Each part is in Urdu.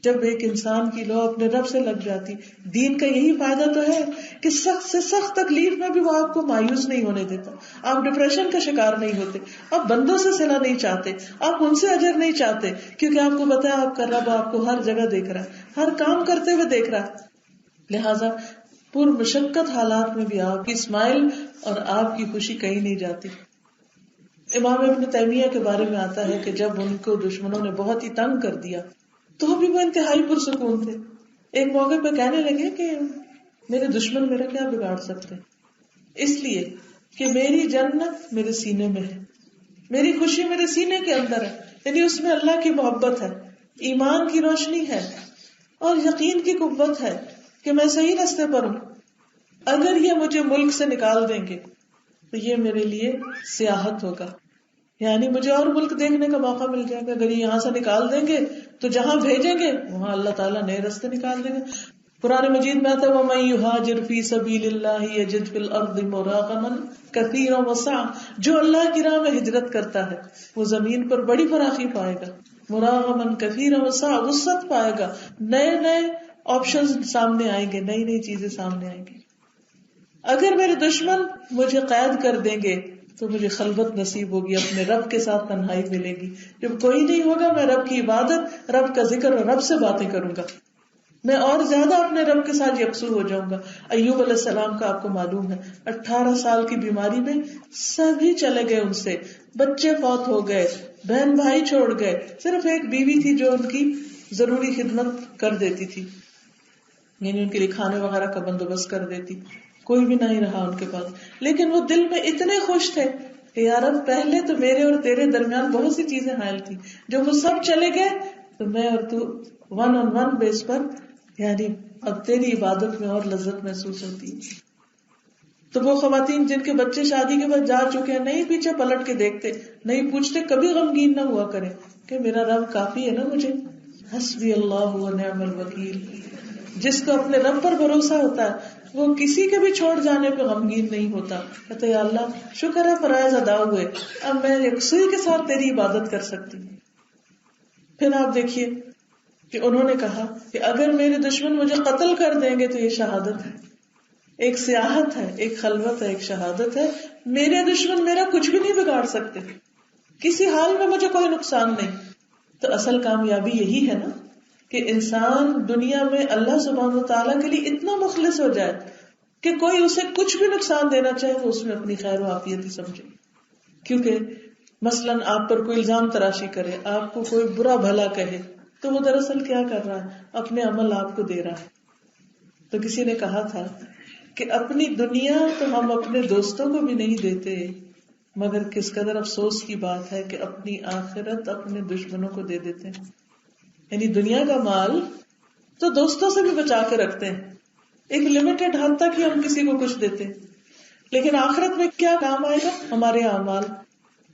جب ایک انسان کی لو اپنے رب سے لگ جاتی، دین کا یہی فائدہ تو ہے کہ سخت سے سخت تکلیف میں بھی وہ آپ کو مایوس نہیں ہونے دیتا، آپ ڈپریشن کا شکار نہیں ہوتے، آپ بندوں سے صلہ نہیں چاہتے، آپ ان سے اجر نہیں چاہتے، کیونکہ آپ کو پتا ہے آپ کا رب آپ کو ہر جگہ دیکھ رہا ہے، ہر کام کرتے ہوئے دیکھ رہا ہے، لہذا پر مشقت حالات میں بھی آپ کی اسمائل اور آپ کی خوشی کہیں نہیں جاتی۔ امام ابن تیمیہ کے بارے میں آتا ہے کہ جب ان کو دشمنوں نے بہت ہی تنگ کر دیا تو بھی وہ انتہائی پرسکون تھے۔ ایک موقع پہ کہنے لگے کہ میرے دشمن میرا کیا بگاڑ سکتے، اس لیے کہ میری جنت میرے سینے میں ہے، میری خوشی میرے سینے کے اندر ہے، یعنی اس میں اللہ کی محبت ہے، ایمان کی روشنی ہے اور یقین کی قوت ہے کہ میں صحیح راستے پر ہوں۔ اگر یہ مجھے ملک سے نکال دیں گے تو یہ میرے لیے سیاحت ہوگا، یعنی مجھے اور ملک دیکھنے کا موقع مل جائے گا۔ اگر یہ یہاں سے نکال دیں گے تو جہاں بھیجیں گے وہاں اللہ تعالیٰ نئے راستے نکال دیں گے۔ قرآن مجید میں آتا ہے وَمَن يُهَاجِرْ فِي سَبِيلِ اللَّهِ يَجِدْ فِي الْأَرْضِ مُرَاغَمًا كَثِيرًا وَسَعًا، جو اللہ کی راہ میں ہجرت کرتا ہے وہ زمین پر بڑی فراخی پائے گا، مُرَاغَمًا كَثِيرًا وَسَعًا، وسعت پائے گا، نئے نئے آپشنز سامنے آئیں گے، نئی نئی چیزیں سامنے آئیں گی۔ اگر میرے دشمن مجھے قید کر دیں گے تو مجھے خلوت نصیب ہوگی، اپنے رب کے ساتھ تنہائی ملے گی، جب کوئی نہیں ہوگا میں رب کی عبادت، رب کا ذکر اور رب سے باتیں کروں گا، میں اور زیادہ اپنے رب کے ساتھ یکسو ہو جاؤں گا۔ ایوب علیہ السلام کا آپ کو معلوم ہے 18 سال کی بیماری میں سبھی چلے گئے، ان سے بچے فوت ہو گئے، بہن بھائی چھوڑ گئے، صرف ایک بیوی تھی جو ان کی ضروری خدمت کر دیتی تھی، یعنی ان کے لیے کھانے وغیرہ کا بندوبست کر دیتی، کوئی بھی نہیں رہا ان کے پاس، لیکن وہ دل میں اتنے خوش تھے کہ یار اب پہلے تو میرے اور تیرے درمیان بہت سی چیزیں حائل تھی، جب وہ سب چلے گئے تو میں اور تو ون آن ون بیس پر، یعنی اب تیری عبادت میں اور لذت محسوس ہوتی ہے۔ تو وہ خواتین جن کے بچے شادی کے بعد جا چکے ہیں نہیں پیچھے پلٹ کے دیکھتے، نہیں پوچھتے، کبھی غمگین نہ ہوا کرے کہ میرا رب کافی ہے نا مجھے، حسبی اللہ ونعم الوکیل۔ جس کو اپنے رب پر بھروسہ ہوتا ہے وہ کسی کے بھی چھوڑ جانے پہ غمگین نہیں ہوتا، کہتے یا اللہ شکر ہے فرائض ادا ہوئے، اب میں یکسوئی کے ساتھ تیری عبادت کر سکتی ہوں۔ پھر آپ دیکھیے کہ انہوں نے کہا کہ اگر میرے دشمن مجھے قتل کر دیں گے تو یہ شہادت ہے، ایک سیاحت ہے، ایک خلوت ہے، ایک شہادت ہے، میرے دشمن میرا کچھ بھی نہیں بگاڑ سکتے، کسی حال میں مجھے کوئی نقصان نہیں۔ تو اصل کامیابی یہی ہے نا کہ انسان دنیا میں اللہ سبحانہ و تعالیٰ کے لیے اتنا مخلص ہو جائے کہ کوئی اسے کچھ بھی نقصان دینا چاہے وہ اس میں اپنی خیر و عافیت ہی سمجھے۔ کیونکہ مثلاً آپ پر کوئی الزام تراشی کرے، آپ کو کوئی برا بھلا کہے تو وہ دراصل کیا کر رہا ہے، اپنے عمل آپ کو دے رہا ہے۔ تو کسی نے کہا تھا کہ اپنی دنیا تو ہم اپنے دوستوں کو بھی نہیں دیتے، مگر کس قدر افسوس کی بات ہے کہ اپنی آخرت اپنے دشمنوں کو دے دیتے ہیں۔ یعنی دنیا کا مال تو دوستوں سے بھی بچا کے رکھتے ہیں، ایک لمیٹڈ حد تک ہی ہم کسی کو کچھ دیتے ہیں، لیکن آخرت میں کیا کام آئے گا؟ ہمارے اعمال۔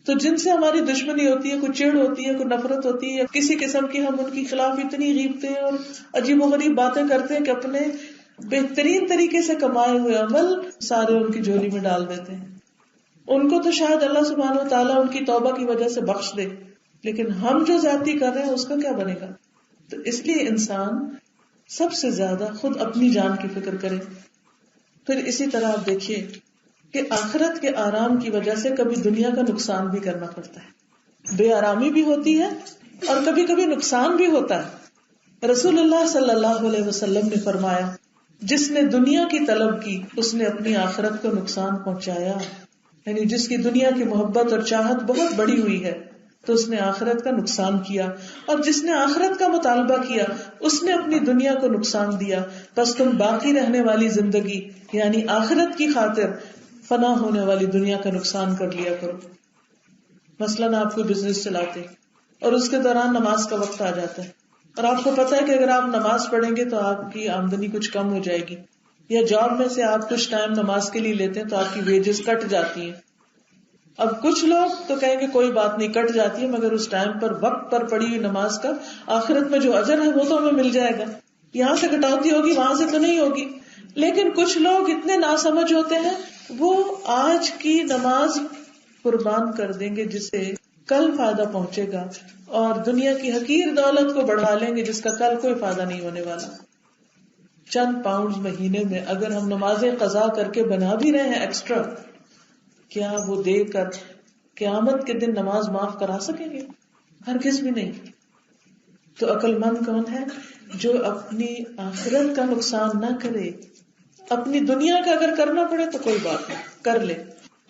تو جن سے ہماری دشمنی ہوتی ہے، کوئی چڑ ہوتی ہے، کوئی نفرت ہوتی ہے، کسی قسم کی ہم ان کے خلاف اتنی غیبتیں اور عجیب و غریب باتیں کرتے ہیں کہ اپنے بہترین طریقے سے کمائے ہوئے عمل سارے ان کی جھولی میں ڈال دیتے ہیں۔ ان کو تو شاید اللہ سبحانہ و تعالیٰ ان کی توبہ کی وجہ سے بخش دے، لیکن ہم جو زیادتی کر رہے ہیں اس کا کیا بنے گا؟ تو اس لیے انسان سب سے زیادہ خود اپنی جان کی فکر کرے۔ پھر اسی طرح آپ دیکھیے کہ آخرت کے آرام کی وجہ سے کبھی دنیا کا نقصان بھی کرنا پڑتا ہے، بے آرامی بھی ہوتی ہے اور کبھی کبھی نقصان بھی ہوتا ہے۔ رسول اللہ صلی اللہ علیہ وسلم نے فرمایا جس نے دنیا کی طلب کی اس نے اپنی آخرت کو نقصان پہنچایا، یعنی جس کی دنیا کی محبت اور چاہت بہت بڑی ہوئی ہے تو اس نے آخرت کا نقصان کیا، اور جس نے آخرت کا مطالبہ کیا اس نے اپنی دنیا کو نقصان دیا۔ بس تم باقی رہنے والی زندگی یعنی آخرت کی خاطر فنا ہونے والی دنیا کا نقصان کر لیا کرو۔ مثلاً آپ کوئی بزنس چلاتے اور اس کے دوران نماز کا وقت آ جاتا ہے اور آپ کو پتا ہے کہ اگر آپ نماز پڑھیں گے تو آپ کی آمدنی کچھ کم ہو جائے گی، یا جاب میں سے آپ کچھ ٹائم نماز کے لیے لیتے ہیں تو آپ کی ویجز کٹ جاتی ہیں۔ اب کچھ لوگ تو کہیں گے کوئی بات نہیں کٹ جاتی ہے، مگر اس ٹائم پر وقت پر پڑی ہوئی نماز کا آخرت میں جو اجر ہے وہ تو ہمیں مل جائے گا، یہاں سے کٹوتی ہوگی وہاں سے تو نہیں ہوگی۔ لیکن کچھ لوگ اتنے ناسمجھ ہوتے ہیں وہ آج کی نماز قربان کر دیں گے جسے کل فائدہ پہنچے گا، اور دنیا کی حقیر دولت کو بڑھا لیں گے جس کا کل کوئی فائدہ نہیں ہونے والا. چند پاؤنڈ مہینے میں اگر ہم نمازیں قضا کر کے بنا بھی رہے ہیں ایکسٹرا، کیا وہ دے کر قیامت کے دن نماز معاف کرا سکیں گے؟ ہرگز بھی نہیں. تو عقل مند کون ہے؟ جو اپنی آخرت کا نقصان نہ کرے. اپنی دنیا کا اگر کرنا پڑے تو کوئی بات نہیں، کر لے.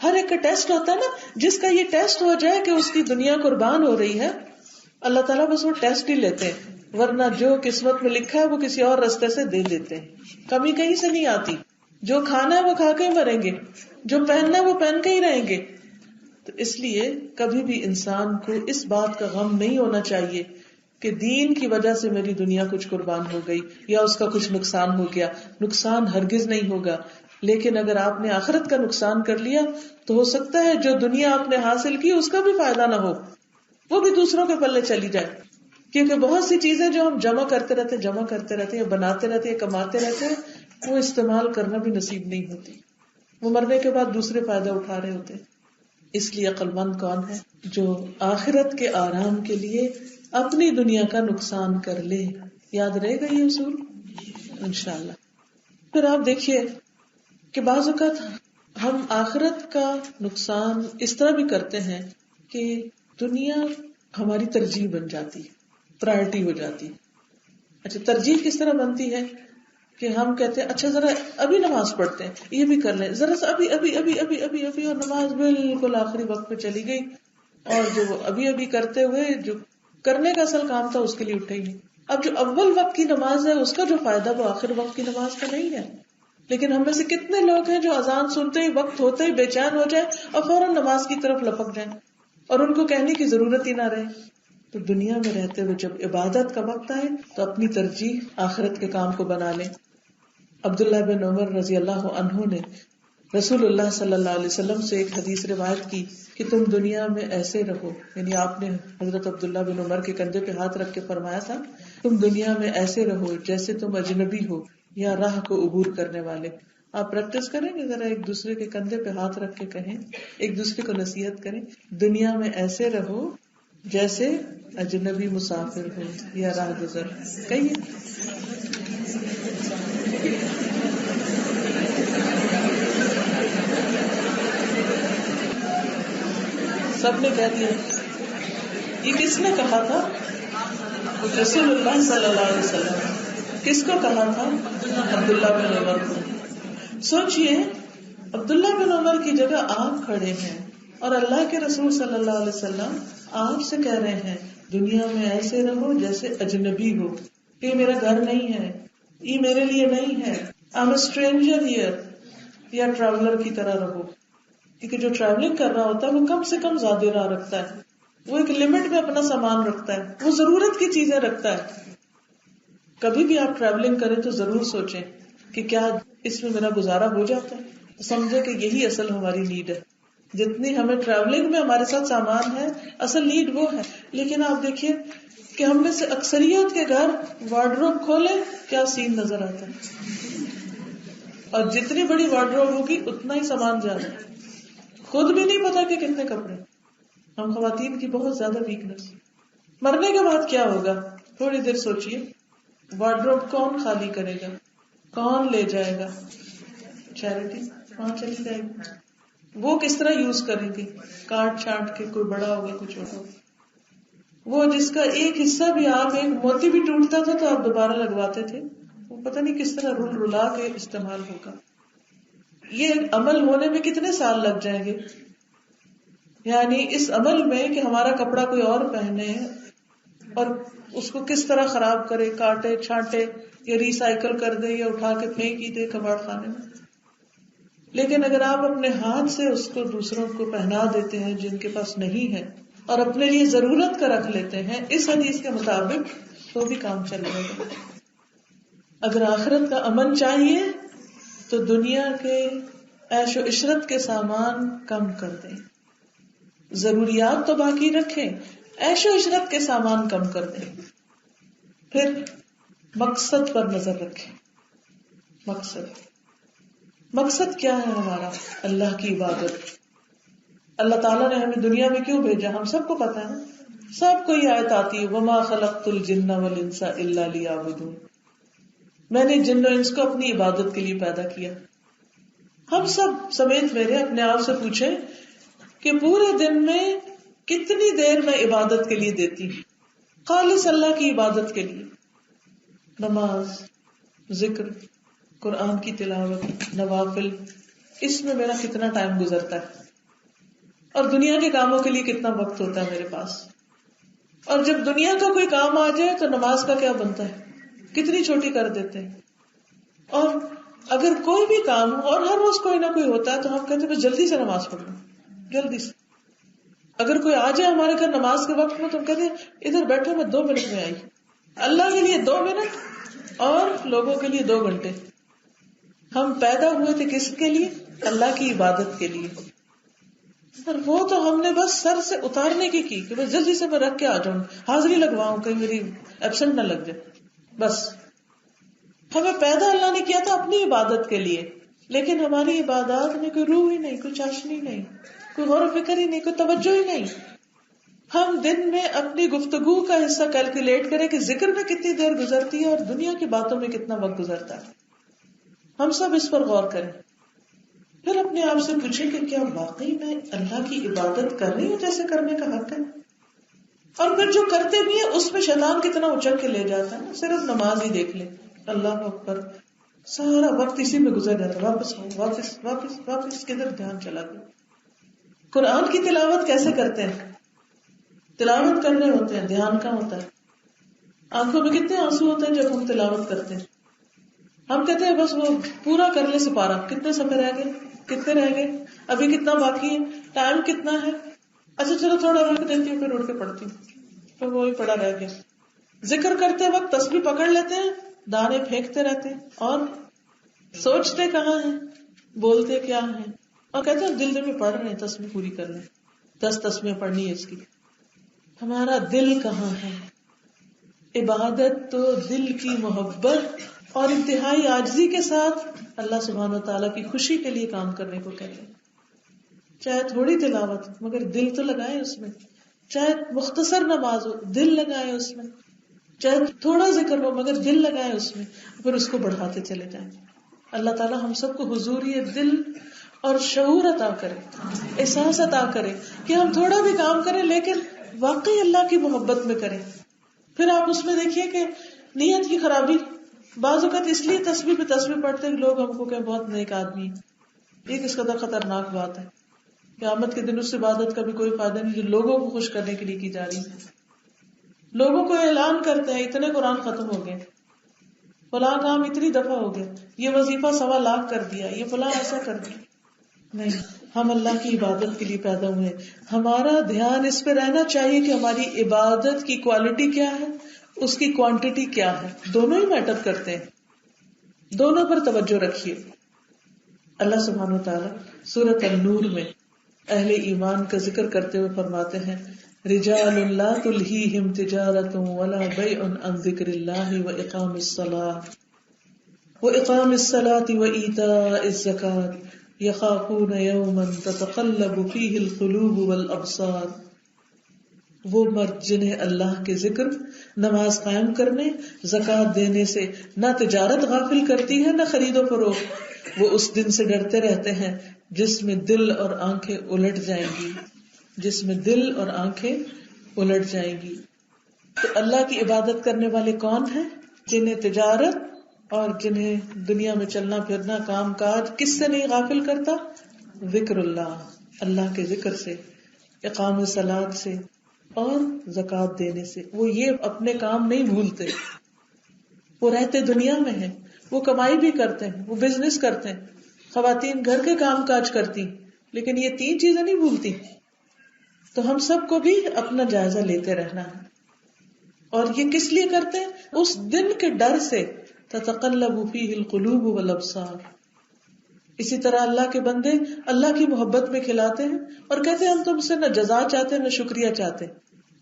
ہر ایک کا ٹیسٹ ہوتا ہے نا، جس کا یہ ٹیسٹ ہو جائے کہ اس کی دنیا قربان ہو رہی ہے، اللہ تعالیٰ بس وہ ٹیسٹ ہی لیتے ہیں. ورنہ جو قسمت میں لکھا ہے وہ کسی اور راستے سے دے دیتے ہیں. کمی کہیں سے نہیں آتی. جو کھانا ہے وہ کھا کے ہی مریں گے، جو پہننا ہے وہ پہن کے ہی رہیں گے. تو اس لیے کبھی بھی انسان کو اس بات کا غم نہیں ہونا چاہیے کہ دین کی وجہ سے میری دنیا کچھ قربان ہو گئی یا اس کا کچھ نقصان ہو گیا. نقصان ہرگز نہیں ہوگا. لیکن اگر آپ نے آخرت کا نقصان کر لیا تو ہو سکتا ہے جو دنیا آپ نے حاصل کی اس کا بھی فائدہ نہ ہو، وہ بھی دوسروں کے پلے چلی جائے. کیونکہ بہت سی چیزیں جو ہم جمع کرتے رہتے ہیں، بناتے رہتے ہیں، کماتے رہتے ہیں، وہ استعمال کرنا بھی نصیب نہیں ہوتی. وہ مرنے کے بعد دوسرے فائدہ اٹھا رہے ہوتے. اس لیے عقل مند کون ہے؟ جو آخرت کے آرام کے لیے اپنی دنیا کا نقصان کر لے. یاد رہے گا یہ اصول انشاءاللہ. پھر آپ دیکھیے کہ بعض اوقات ہم آخرت کا نقصان اس طرح بھی کرتے ہیں کہ دنیا ہماری ترجیح بن جاتی ہے، پرائرٹی ہو جاتی. اچھا، ترجیح کس طرح بنتی ہے کہ ہم کہتے ہیں اچھا ذرا ابھی نماز پڑھتے ہیں، یہ بھی کر لیں، ذرا سا ابھی ابھی ابھی ابھی ابھی ابھی اور نماز بالکل آخری وقت پہ چلی گئی، اور جو ابھی ابھی کرتے ہوئے جو کرنے کا اصل کام تھا اس کے لیے اٹھے ہی نہیں. اب جو اول وقت کی نماز ہے اس کا جو فائدہ وہ آخر وقت کی نماز کا نہیں ہے. لیکن ہم میں سے کتنے لوگ ہیں جو اذان سنتے ہی وقت ہوتے ہی بے چین ہو جائے اور فوراً نماز کی طرف لپک جائیں اور ان کو کہنے کی ضرورت ہی نہ رہے. تو دنیا میں رہتے ہوئے جب عبادت کا وقت آئے تو اپنی ترجیح آخرت کے کام کو بنا لیں. عبداللہ بن عمر رضی اللہ عنہ نے رسول اللہ صلی اللہ علیہ وسلم سے ایک حدیث روایت کی کہ تم دنیا میں ایسے رہو، یعنی آپ نے حضرت عبداللہ بن عمر کے کندھے پہ ہاتھ رکھ کے فرمایا تھا تم دنیا میں ایسے رہو جیسے تم اجنبی ہو یا راہ کو عبور کرنے والے. آپ پریکٹس کریں گے، ذرا ایک دوسرے کے کندھے پہ ہاتھ رکھ کے کہیں، ایک دوسرے کو نصیحت کریں، دنیا میں ایسے رہو جیسے اجنبی مسافر ہو یا راہ گزر. کہیے سب نے کہہ دیا. یہ کس نے کہا تھا؟ رسول اللہ صلی اللہ علیہ وسلم. کس کو کہا تھا؟ عبداللہ بن عمر کو. سوچئے عبداللہ بن عمر کی جگہ آپ کھڑے ہیں اور اللہ کے رسول صلی اللہ علیہ وسلم آپ سے کہہ رہے ہیں دنیا میں ایسے رہو جیسے اجنبی ہو. یہ میرا گھر نہیں ہے، یہ میرے لیے نہیں ہے، I'm a stranger here. یا ٹریولر کی طرح رہو. کیونکہ جو ٹریولنگ کر رہا ہوتا ہے وہ کم سے کم زیادہ راہ رکھتا ہے، وہ ایک لمٹ میں اپنا سامان رکھتا ہے، وہ ضرورت کی چیزیں رکھتا ہے. کبھی بھی آپ ٹریولنگ کریں تو ضرور سوچیں کہ کیا اس میں میرا گزارا ہو جاتا ہے. سمجھے کہ یہی اصل ہماری نیڈ ہے. جتنی ہمیں ٹریولنگ میں ہمارے ساتھ سامان ہے اصل نیڈ وہ ہے. لیکن آپ دیکھیے کہ ہم میں سے اکثریت کے گھر وارڈروب کھولے کیا سین نظر آتا ہے، اور جتنی بڑی وارڈروب ہوگی اتنا ہی سامان زیادہ. خود بھی نہیں پتا کہ کتنے کپڑے. ہم خواتین کی بہت زیادہ ویکنس. مرنے کے بعد کیا ہوگا؟ تھوڑی دیر سوچئے. وارڈروب کون خالی کرے گا؟ کون لے جائے گا؟ چیریٹی وہاں چلی جائے گی. وہ کس طرح یوز کریں گے؟ کاٹ چھانٹ کے، کوئی بڑا ہوگا کوئی چھوٹا ہوگا. وہ جس کا ایک حصہ بھی آپ ایک موتی بھی ٹوٹتا تھا تو آپ دوبارہ لگواتے تھے، وہ پتہ نہیں کس طرح رول رلا کے استعمال ہوگا. یہ عمل ہونے میں کتنے سال لگ جائیں گے؟ یعنی اس عمل میں کہ ہمارا کپڑا کوئی اور پہنے اور اس کو کس طرح خراب کرے، کاٹے چھانٹے یا ریسائیکل کر دے یا اٹھا کے پھینک ہی دے کباڑ خانے میں. لیکن اگر آپ اپنے ہاتھ سے اس کو دوسروں کو پہنا دیتے ہیں جن کے پاس نہیں ہے اور اپنے لیے ضرورت کا رکھ لیتے ہیں اس حدیث کے مطابق، تو بھی کام چل رہے گا. اگر آخرت کا امن چاہیے تو دنیا کے عیش و عشرت کے سامان کم کر دیں. ضروریات تو باقی رکھیں، عیش و عشرت کے سامان کم کر دیں. پھر مقصد پر نظر رکھیں. مقصد کیا ہے ہمارا؟ اللہ کی عبادت. اللہ تعالیٰ نے ہمیں دنیا میں کیوں بھیجا ہم سب کو پتا ہے نا. سب کو یہ آیت آتی ہے وما خلقت الجن والانس الا لیعبدون. میں نے جن و انس کو اپنی عبادت کے لیے پیدا کیا. ہم سب سمیت میرے اپنے آپ سے پوچھیں کہ پورے دن میں کتنی دیر میں عبادت کے لیے دیتی ہوں, خالص اللہ کی عبادت کے لیے. نماز, ذکر, قرآن کی تلاوت, نوافل, اس میں میرا کتنا ٹائم گزرتا ہے, اور دنیا کے کاموں کے لیے کتنا وقت ہوتا ہے میرے پاس. اور جب دنیا کا کوئی کام آ جائے تو نماز کا کیا بنتا ہے, کتنی چھوٹی کر دیتے ہیں. اور اگر کوئی بھی کام ہو اور ہر روز کوئی نہ کوئی ہوتا ہے تو ہم کہتے ہیں بس جلدی سے نماز پڑھ لو, جلدی سے. اگر کوئی آ جائے ہمارے گھر نماز کے وقت میں تو ہم کہتے ہیں ادھر بیٹھو میں 2 منٹ میں آئی. اللہ کے لیے 2 منٹ اور لوگوں کے لیے 2 گھنٹے. ہم پیدا ہوئے تھے کس کے لیے, اللہ کی عبادت کے لیے. اور وہ تو ہم نے بس سر سے اتارنے کی کہ بس جلدی سے میں رکھ کے آ جاؤں, حاضری لگواؤں, کہیں میری ایبسنٹ نہ لگ جائے. بس ہمیں پیدا اللہ نے کیا تھا اپنی عبادت کے لیے, لیکن ہماری عبادات میں کوئی روح ہی نہیں, کوئی چاشنی نہیں, کوئی غور و فکر ہی نہیں, کوئی توجہ ہی نہیں. ہم دن میں اپنی گفتگو کا حصہ کیلکولیٹ کریں کہ ذکر میں کتنی دیر گزرتی ہے اور دنیا کی باتوں میں کتنا وقت گزرتا ہے. ہم سب اس پر غور کریں. پھر اپنے آپ سے پوچھیں کہ کیا واقعی میں اللہ کی عبادت کر رہی ہوں جیسے کرنے کا حق ہے. اور پھر جو کرتے بھی ہیں اس میں شیطان کتنا اچک کے لے جاتا ہے. صرف نماز ہی دیکھ لیں, اللہ اکبر, سارا وقت اسی میں گزر جاتا ہے, واپس آؤ, واپس واپس واپس, کدھر دھیان چلا گیا. قرآن کی تلاوت کیسے کرتے ہیں, تلاوت کرنے ہوتے ہیں, دھیان کا ہوتا ہے. آنکھوں میں کتنے آنسو ہوتے ہیں جب ہم تلاوت کرتے ہیں. ہم کہتے ہیں بس وہ پورا کر لے سپارہ, کتنے صفحے رہ گئے, کتنے رہ گئے, ابھی کتنا باقی ہے, ٹائم کتنا ہے, اچھا چلو تھوڑا رکھ دیتی ہوں, پھر اٹھ کے پڑھتی ہوں, پھر وہی پڑا رہ گیا. ذکر کرتے وقت تسبیح پکڑ لیتے ہیں, دانے پھینکتے رہتے ہیں, اور سوچتے کہاں ہیں, بولتے کیا ہیں, اور کہتے ہیں دل میں پڑھ رہے ہیں, تسبیح پوری کر لیں, 10 تسبیح پڑھنی ہے اس کی. ہمارا دل کہاں ہے. عبادت تو دل کی محبت اور انتہائی عاجزی کے ساتھ اللہ سبحانہ و تعالیٰ کی خوشی کے لیے کام کرنے کو کہتے ہیں. چاہے تھوڑی تلاوت مگر دل تو لگائیں اس میں, چاہے مختصر نماز ہو دل لگائیں اس میں, چاہے تھوڑا ذکر ہو مگر دل لگائیں اس میں, پھر اس کو بڑھاتے چلے جائیں. اللہ تعالیٰ ہم سب کو حضوری دل اور شعور عطا کرے, احساس عطا کرے کہ ہم تھوڑا بھی کام کریں لیکن واقعی اللہ کی محبت میں کریں. پھر آپ اس میں دیکھیے کہ نیت کی خرابی, بعض اوقات اس لیے تسبیح پہ تسبیح پڑھتے ہیں لوگ ہم کو کہ بہت نیک آدمی. یہ کس قدر خطرناک بات ہے. قیامت کے دن اس عبادت کا بھی کوئی فائدہ نہیں جو لوگوں کو خوش کرنے کے لیے کی جا رہی ہے. لوگوں کو اعلان کرتے ہیں اتنے قرآن ختم ہو گئے, فلاں کام اتنی دفعہ ہو گیا, یہ وظیفہ 1.25 لاکھ کر دیا, یہ فلاں ایسا کر دیا. نہیں, ہم اللہ کی عبادت کے لیے پیدا ہوئے. ہمارا دھیان اس پہ رہنا چاہیے کہ ہماری عبادت کی کوالٹی کیا ہے, اس کی کوانٹٹی کیا ہے. دونوں ہی میٹر کرتے ہیں, دونوں پر توجہ رکھیے. اللہ سبحانہ و تعالیٰ سورۃ النور میں اہل ایمان کا ذکر کرتے ہوئے فرماتے ہیں رجال لا تلہیہم تجارۃ ولا بیع عن ذکر اللہ واقام الصلاۃ وایتاء الزکاۃ یخافون یوما تتقلب فیہ القلوب والابصار. وہ مرد جنہیں اللہ کے ذکر, نماز قائم کرنے, زکوٰۃ دینے سے نہ تجارت غافل کرتی ہے نہ خرید و فروخت, وہ اس دن سے ڈرتے رہتے ہیں جس میں دل اور آنکھیں الٹ جائیں گی, جس میں دل اور آنکھیں الٹ جائیں گی. تو اللہ کی عبادت کرنے والے کون ہیں؟ جنہیں تجارت اور جنہیں دنیا میں چلنا پھرنا کام کاج کس سے نہیں غافل کرتا, ذکر اللہ, اللہ کے ذکر سے, اقام الصلاۃ سے اور زکوٰۃ دینے سے. وہ یہ اپنے کام نہیں بھولتے, وہ رہتے دنیا میں ہیں, وہ کمائی بھی کرتے ہیں, وہ بزنس کرتے ہیں, خواتین گھر کے کام کاج کرتی, لیکن یہ 3 چیزیں نہیں بھولتی. تو ہم سب کو بھی اپنا جائزہ لیتے رہنا ہے. اور یہ کس لیے کرتے ہیں؟ اس دن کے ڈر سے, تتقلب فیہ القلوب والابصار. اسی طرح اللہ کے بندے اللہ کی محبت میں کھلاتے ہیں اور کہتے ہیں ہم تم سے نہ جزا چاہتے نہ شکریہ چاہتے,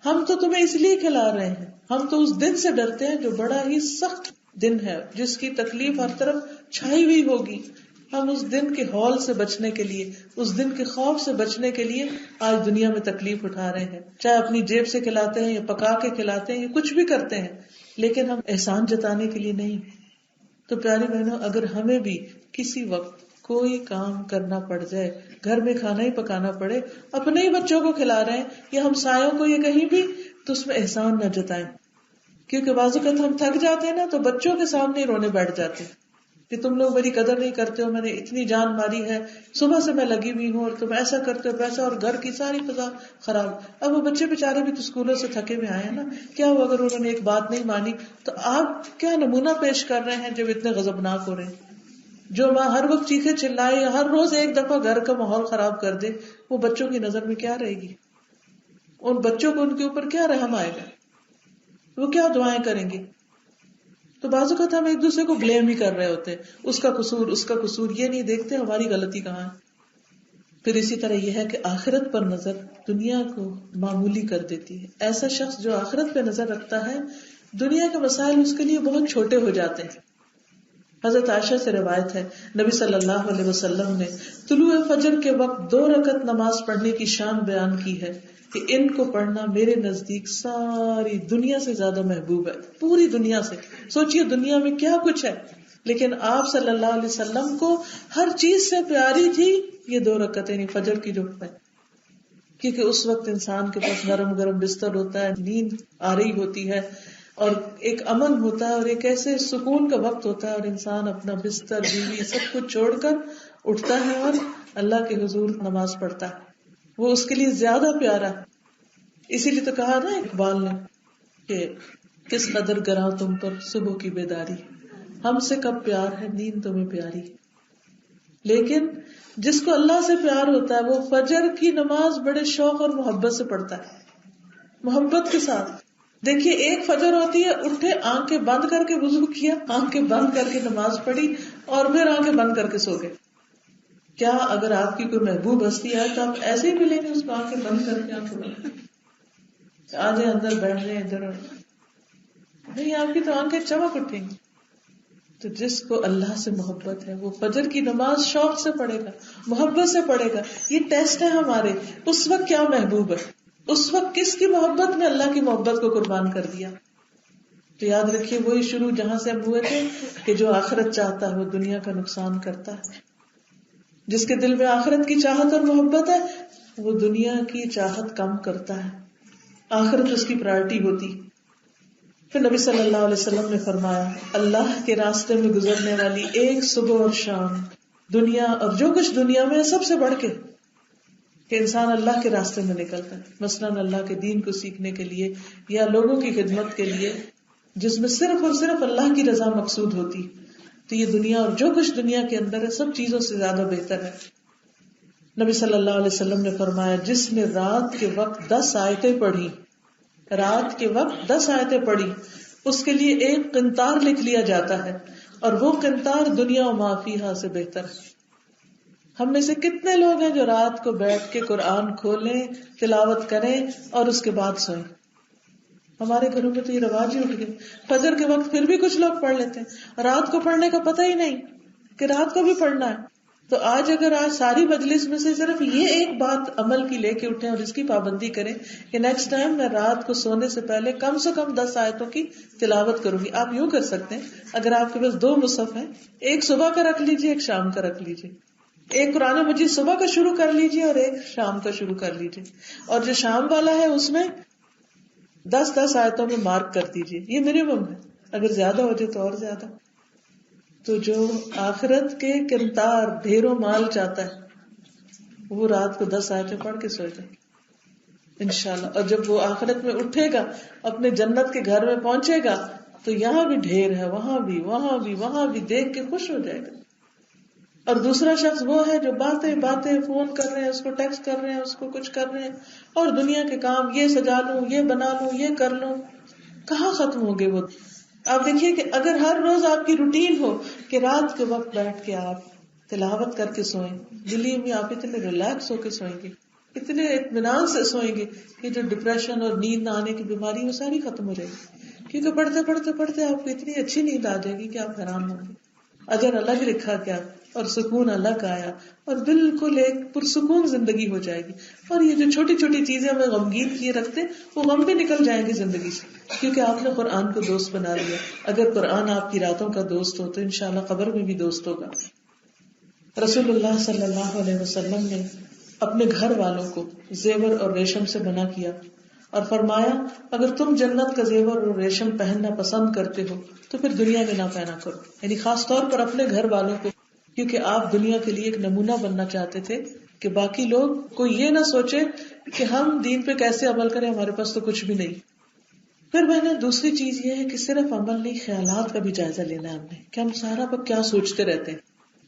ہم تو تمہیں اس لیے کھلا رہے ہیں, ہم تو اس دن سے ڈرتے ہیں جو بڑا ہی سخت دن ہے, جس کی تکلیف ہر طرف چھائی ہوئی ہوگی, ہم اس دن کے ہول سے بچنے کے لیے، اس دن کے خوف سے بچنے کے لیے آج دنیا میں تکلیف اٹھا رہے ہیں، چاہے اپنی جیب سے کھلاتے ہیں یا پکا کے کھلاتے ہیں یا کچھ بھی کرتے ہیں، لیکن ہم احسان جتانے کے لیے نہیں. تو پیاری بہنوں، اگر ہمیں بھی کسی وقت کوئی کام کرنا پڑ جائے، گھر میں کھانا ہی پکانا پڑے، اپنے ہی بچوں کو کھلا رہے ہیں یا ہمسایوں کو یا کہیں بھی، تو اس میں احسان نہ جتائیں. کیونکہ بعض اوقات ہم تھک جاتے ہیں نا تو بچوں کے سامنے رونے بیٹھ جاتے ہیں کہ تم لوگ میری قدر نہیں کرتے ہو، میں نے اتنی جان ماری ہے، صبح سے میں لگی ہوئی ہوں اور تم ایسا کرتے ہو ویسا، اور گھر کی ساری فضا خراب. اب وہ بچے بیچارے بھی تو اسکولوں سے تھکے ہوئے آئے ہیں نا، کیا ہوا اگر انہوں نے ایک بات نہیں مانی؟ تو آپ کیا نمونہ پیش کر رہے ہیں جب اتنے غضبناک ہو رہے ہیں؟ جو ماں ہر وقت چیخے چلائے یا ہر روز ایک دفعہ گھر کا ماحول خراب کر دے، وہ بچوں کی نظر میں کیا رہے گی؟ ان بچوں کو ان کے اوپر کیا رحم آئے گا؟ وہ کیا دعائیں کریں گے؟ تو بعض اوقات ہم ایک دوسرے کو بلیم ہی کر رہے ہوتے ہیں، اس کا قصور، اس کا قصور، یہ نہیں دیکھتے ہماری غلطی کہاں ہے. پھر اسی طرح یہ ہے کہ آخرت پر نظر دنیا کو معمولی کر دیتی ہے. ایسا شخص جو آخرت پہ نظر رکھتا ہے، دنیا کے مسائل اس کے لیے بہت چھوٹے ہو جاتے ہیں. حضرت عائشہ سے روایت ہے، نبی صلی اللہ علیہ وسلم نے طلوع فجر کے وقت 2 رکعت نماز پڑھنے کی شان بیان کی ہے کہ ان کو پڑھنا میرے نزدیک ساری دنیا سے زیادہ محبوب ہے. پوری دنیا سے، سوچئے دنیا میں کیا کچھ ہے، لیکن آپ صلی اللہ علیہ وسلم کو ہر چیز سے پیاری تھی یہ 2 رکعتیں، یعنی فجر کی جو ہے، کیونکہ اس وقت انسان کے پاس نرم گرم بستر ہوتا ہے، نیند آ رہی ہوتی ہے اور ایک امن ہوتا ہے اور ایک ایسے سکون کا وقت ہوتا ہے، اور انسان اپنا بستر، بیوی، سب کچھ چھوڑ کر اٹھتا ہے اور اللہ کے حضور نماز پڑھتا ہے. وہ اس کے لیے زیادہ پیارا ہے. اسی لیے تو کہا نا اقبال نے کہ کس قدر گراں تم پر صبح کی بیداری، ہم سے کب پیار ہے نیند تمہیں پیاری. لیکن جس کو اللہ سے پیار ہوتا ہے وہ فجر کی نماز بڑے شوق اور محبت سے پڑھتا ہے، محبت کے ساتھ. دیکھیے ایک فجر ہوتی ہے، اٹھے آنکھیں بند کر کے وضو کیا، آنکھیں بند کر کے نماز پڑھی اور پھر آنکھیں بند کر کے سو گئے. کیا اگر آپ کی کوئی محبوب ہستی ہے تو آپ ایسے ہی ملیں گے اس کو آنکھیں بند کر کے؟ آنکھیں بند آ جائیں اندر بیٹھ جائیں ادھر، نہیں، آپ کی تو آنکھیں چمک اٹھیں گی. تو جس کو اللہ سے محبت ہے وہ فجر کی نماز شوق سے پڑھے گا، محبت سے پڑھے گا. یہ ٹیسٹ ہے ہمارے، اس وقت کیا محبوب ہے، اس وقت کس کی محبت میں اللہ کی محبت کو قربان کر دیا. تو یاد رکھیے وہی شروع جہاں سے ہم ہوئے تھے کہ جو آخرت چاہتا ہے وہ دنیا کا نقصان کرتا ہے. جس کے دل میں آخرت کی چاہت اور محبت ہے وہ دنیا کی چاہت کم کرتا ہے، آخرت اس کی پرائرٹی ہوتی. پھر نبی صلی اللہ علیہ وسلم نے فرمایا، اللہ کے راستے میں گزرنے والی ایک صبح اور شام دنیا اور جو کچھ دنیا میں سب سے بڑھ کے کہ انسان اللہ کے راستے میں نکلتا ہے، مثلاً اللہ کے دین کو سیکھنے کے لیے یا لوگوں کی خدمت کے لیے، جس میں صرف اور صرف اللہ کی رضا مقصود ہوتی، تو یہ دنیا اور جو کچھ دنیا کے اندر ہے سب چیزوں سے زیادہ بہتر ہے. نبی صلی اللہ علیہ وسلم نے فرمایا، جس نے رات کے وقت 10 آیتیں پڑھی، رات کے وقت 10 آیتیں پڑھی، اس کے لیے ایک قنطار لکھ لیا جاتا ہے، اور وہ قنطار دنیا و ما فیہا سے بہتر ہے. ہم میں سے کتنے لوگ ہیں جو رات کو بیٹھ کے قرآن کھولیں، تلاوت کریں اور اس کے بعد سوئیں؟ ہمارے گھروں میں تو یہ رواج ہی اٹھ گئے. فجر کے وقت پھر بھی کچھ لوگ پڑھ لیتے ہیں، رات کو پڑھنے کا پتہ ہی نہیں کہ رات کو بھی پڑھنا ہے. تو آج اگر ساری مجلس میں سے صرف یہ ایک بات عمل کی لے کے اٹھیں اور اس کی پابندی کریں کہ نیکسٹ ٹائم میں رات کو سونے سے پہلے کم سے کم 10 آیتوں کی تلاوت کروں گی. آپ یوں کر سکتے ہیں، اگر آپ کے پاس 2 مصحف ہیں، ایک صبح کا رکھ لیجئے، ایک شام کا رکھ لیجئے. ایک قرآن مجید صبح کا شروع کر لیجئے اور ایک شام کا شروع کر لیجئے، اور جو شام والا ہے اس میں 10 آیتوں میں مارک کر دیجئے. یہ منیمم ہے، اگر زیادہ ہو جائے تو اور زیادہ. تو جو آخرت کے قنطار ڈھیروں مال چاہتا ہے وہ رات کو 10 آیتیں پڑھ کے سو جائے انشاءاللہ. اور جب وہ آخرت میں اٹھے گا، اپنے جنت کے گھر میں پہنچے گا، تو یہاں بھی ڈھیر ہے، وہاں بھی، وہاں بھی، وہاں بھی، دیکھ کے خوش ہو جائے گا. اور دوسرا شخص وہ ہے جو باتیں فون کر رہے ہیں، اس کو ٹیکسٹ کر رہے ہیں، اس کو کچھ کر رہے ہیں، اور دنیا کے کام، یہ سجا لوں، یہ بنا لوں، یہ کر لوں، کہاں ختم ہو گئے وہ. آپ دیکھیے کہ اگر ہر روز آپ کی روٹین ہو کہ رات کے وقت بیٹھ کے آپ تلاوت کر کے سوئیں، بلیو می آپ اتنے ریلیکس ہو کے سوئیں گے، اتنے اطمینان سے سوئیں گے کہ جو ڈپریشن اور نیند نہ آنے کی بیماری وہ ساری ختم ہو جائے گی. کیونکہ پڑھتے پڑھتے پڑھتے آپ کو اتنی اچھی نیند آ جائے گی کہ آپ حیران ہوں گے. اجر الگ لکھا گیا اور سکون الگ آیا اور بالکل ایک پرسکون زندگی ہو جائے گی. اور یہ جو چھوٹی چھوٹی چیزیں ہمیں غمگین کیے رکھتے وہ غم بھی نکل جائیں گے زندگی سے, کیونکہ آپ نے قرآن کو دوست بنا لیا. اگر قرآن آپ کی راتوں کا دوست ہو تو انشاءاللہ قبر میں بھی دوست ہوگا. رسول اللہ صلی اللہ علیہ وسلم نے اپنے گھر والوں کو زیور اور ریشم سے منع کیا اور فرمایا اگر تم جنت کا زیور اور ریشم پہننا پسند کرتے ہو تو پھر دنیا میں نہ پہنا کرو. یعنی خاص طور پر اپنے گھر والوں کو, کیونکہ آپ دنیا کے لیے ایک نمونہ بننا چاہتے تھے کہ باقی لوگ کوئی یہ نہ سوچے کہ ہم دین پہ کیسے عمل کریں, ہمارے پاس تو کچھ بھی نہیں. پھر میں نے دوسری چیز یہ ہے کہ صرف عمل نہیں, خیالات کا بھی جائزہ لینا ہے ہم نے کہ ہم سارا وقت کیا سوچتے رہتے ہیں,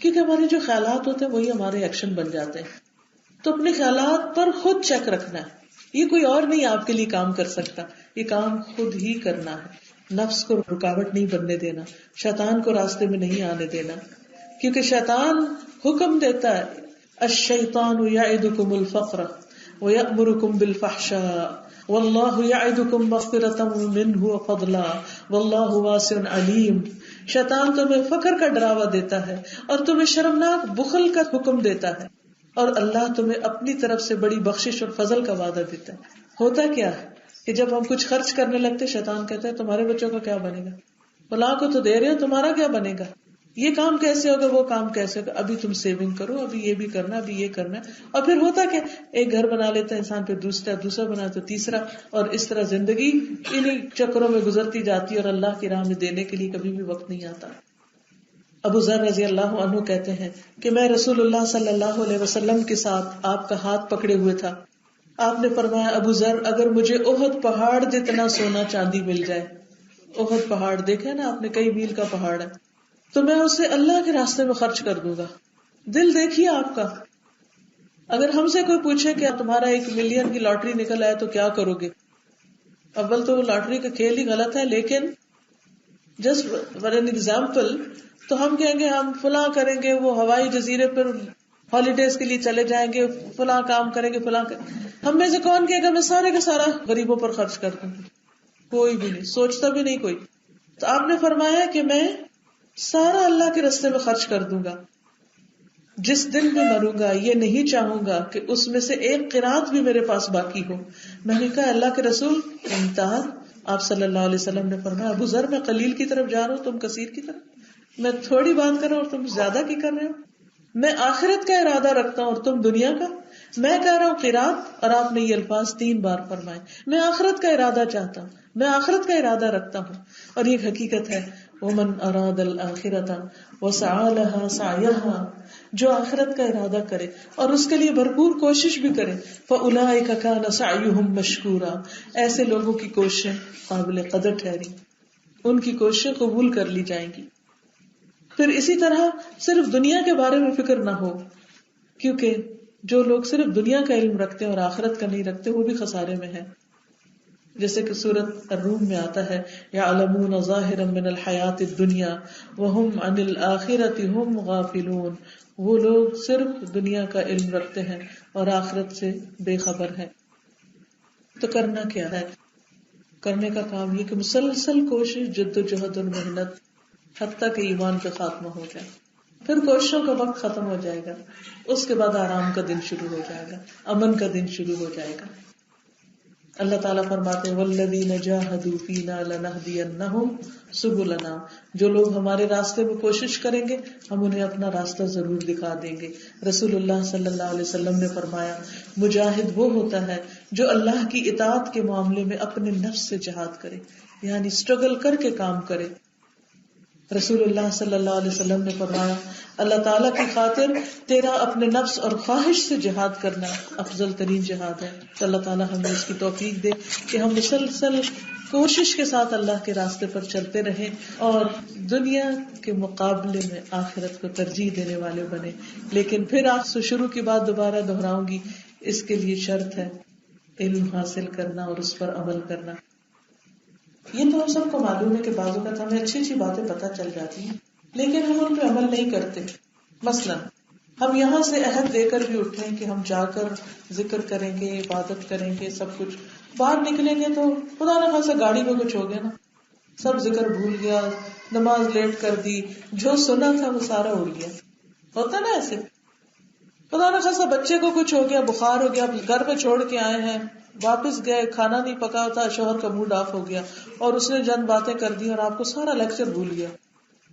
کیونکہ ہمارے جو خیالات ہوتے ہیں وہی ہمارے ایکشن بن جاتے ہیں. تو اپنے خیالات پر خود چیک رکھنا ہے, یہ کوئی اور نہیں آپ کے لیے کام کر سکتا, یہ کام خود ہی کرنا ہے. نفس کو رکاوٹ نہیں بننے دینا, شیطان کو راستے میں نہیں آنے دینا, کیونکہ شیطان حکم دیتا ہے الشیطان یعدکم الفقر ویأمرکم بالفحشاء واللہ یعدکم مغفرۃ منہ وفضلا واللہ واسع علیم. شیطان تمہیں فقر کا ڈراوا دیتا ہے اور تمہیں شرمناک بخل کا حکم دیتا ہے, اور اللہ تمہیں اپنی طرف سے بڑی بخشش اور فضل کا وعدہ دیتا ہے. ہوتا کیا ہے کہ جب ہم کچھ خرچ کرنے لگتے شیطان کہتا ہے تمہارے بچوں کا کیا بنے گا, فلاں کو تو دے رہے ہو تمہارا کیا بنے گا, یہ کام کیسے ہوگا, وہ کام کیسے ہوگا, ابھی تم سیونگ کرو, ابھی یہ بھی کرنا, ابھی یہ کرنا. اور پھر ہوتا کہ ایک گھر بنا لیتا ہے انسان, پھر دوسرا بنا تو تیسرا, اور اس طرح زندگی انہیں چکروں میں گزرتی جاتی ہے اور اللہ کی راہ میں دینے کے لیے کبھی بھی وقت نہیں آتا. ابو ذر رضی اللہ عنہ کہتے ہیں کہ میں رسول اللہ صلی اللہ علیہ وسلم کے ساتھ آپ کا ہاتھ پکڑے ہوئے تھا. آپ نے فرمایا ابو ذر اگر مجھے احد پہاڑ جتنا سونا چاندی مل جائے, احد پہاڑ دیکھے نا آپ نے, کئی میل کا پہاڑ ہے, تو میں اسے اللہ کے راستے میں خرچ کر دوں گا. دل دیکھیے آپ کا, اگر ہم سے کوئی پوچھے کہ تمہارا 1 ملین کی لاٹری نکل آئے تو کیا کرو گے, اول تو لاٹری کا کھیل ہی غلط ہے, لیکن جسٹ فار این ایگزامپل تو ہم کہیں گے ہم فلاں کریں گے, وہ ہوائی جزیرے پر ہالیڈیز کے لیے چلے جائیں گے, فلاں کام کریں گے, فلاں ہم میں سے کون کہے گا میں سارے کا سارا غریبوں پر خرچ کر دوں گی, کوئی بھی نہیں سوچتا بھی نہیں کوئی. تو آپ نے فرمایا کہ میں سارا اللہ کے راستے میں خرچ کر دوں گا. جس دن میں مروں گا یہ نہیں چاہوں گا کہ اس میں سے ایک قرات بھی میرے پاس باقی ہو. میں نے کہا اللہ کے رسول امتحان. آپ صلی اللہ علیہ وسلم نے فرمایا ابو ذر میں قلیل کی طرف جا رہا ہوں, تم کثیر کی طرف, میں تھوڑی بات کر رہا ہوں اور تم زیادہ کی کر رہے ہو, میں آخرت کا ارادہ رکھتا ہوں اور تم دنیا کا. میں کہہ رہا ہوں قرات, اور آپ نے یہ الفاظ 3 بار فرمائے. میں آخرت کا ارادہ چاہتا ہوں, میں آخرت کا ارادہ رکھتا ہوں, اور یہ حقیقت ہے ومن اراد الاخرۃ وسعى لها سعيها, جو آخرت کا ارادہ کرے اور اس کے لیے بھرپور کوشش بھی کرے, فاولئک کان سعیهم مشکورا, ایسے لوگوں کی کوششیں قابل قدر ٹھہری, ان کی کوششیں قبول کر لی جائیں گی. پھر اسی طرح صرف دنیا کے بارے میں فکر نہ ہو, کیونکہ جو لوگ صرف دنیا کا علم رکھتے ہیں اور آخرت کا نہیں رکھتے وہ بھی خسارے میں ہیں. جیسے کہ سورۃ الروم میں آتا ہے یعلمون ظاہرا من الحیات الدنیا وهم عن الآخرۃ هم غافلون, وہ لوگ صرف دنیا کا علم رکھتے ہیں اور آخرت سے بے خبر ہیں. تو کرنا کیا ہے, کرنے کا کام یہ کہ مسلسل کوشش, جد و جہد اور محنت حتیٰ کہ ایمان کا خاتمہ ہو جائے. پھر کوششوں کا وقت ختم ہو جائے گا, اس کے بعد آرام کا دن شروع ہو جائے گا, امن کا دن شروع ہو جائے گا. اللہ تعالیٰ فرماتے ہیں والذین جاہدوا فینا لنہدینہم سبلنا, جو لوگ ہمارے راستے میں کوشش کریں گے ہم انہیں اپنا راستہ ضرور دکھا دیں گے. رسول اللہ صلی اللہ علیہ وسلم نے فرمایا مجاہد وہ ہوتا ہے جو اللہ کی اطاعت کے معاملے میں اپنے نفس سے جہاد کرے, یعنی اسٹرگل کر کے کام کرے. رسول اللہ صلی اللہ علیہ وسلم نے فرمایا اللہ تعالیٰ کی خاطر تیرا اپنے نفس اور خواہش سے جہاد کرنا افضل ترین جہاد ہے. تو اللہ تعالیٰ ہمیں اس کی توفیق دے کہ ہم مسلسل کوشش کے ساتھ اللہ کے راستے پر چلتے رہیں اور دنیا کے مقابلے میں آخرت کو ترجیح دینے والے بنے. لیکن پھر آپ سے شروع کی بات دوبارہ دہراؤں گی, اس کے لیے شرط ہے علم حاصل کرنا اور اس پر عمل کرنا. یہ تو ہم سب کو معلوم ہے کہ بعض اوقات ہمیں اچھی اچھی باتیں پتہ چل جاتی ہیں لیکن ہم ان پہ عمل نہیں کرتے. مثلا ہم یہاں سے عہد دے کر بھی اٹھیں کہ ہم جا کر ذکر کریں گے, عبادت کریں گے, سب کچھ, باہر نکلیں گے تو خدا نہ خاصا گاڑی میں کچھ ہو گیا نا, سب ذکر بھول گیا, نماز لیٹ کر دی، جو سنا تھا وہ سارا اڑ گیا. ہوتا نا ایسے، خدا نہ خاصا بچے کو کچھ ہو گیا، بخار ہو گیا، گھر پہ چھوڑ کے آئے ہیں، واپس گئے، کھانا نہیں پکا تھا، شوہر کا موڈ آف ہو گیا اور اس نے چند باتیں کر دی اور آپ کو سارا لیکچر بھول گیا.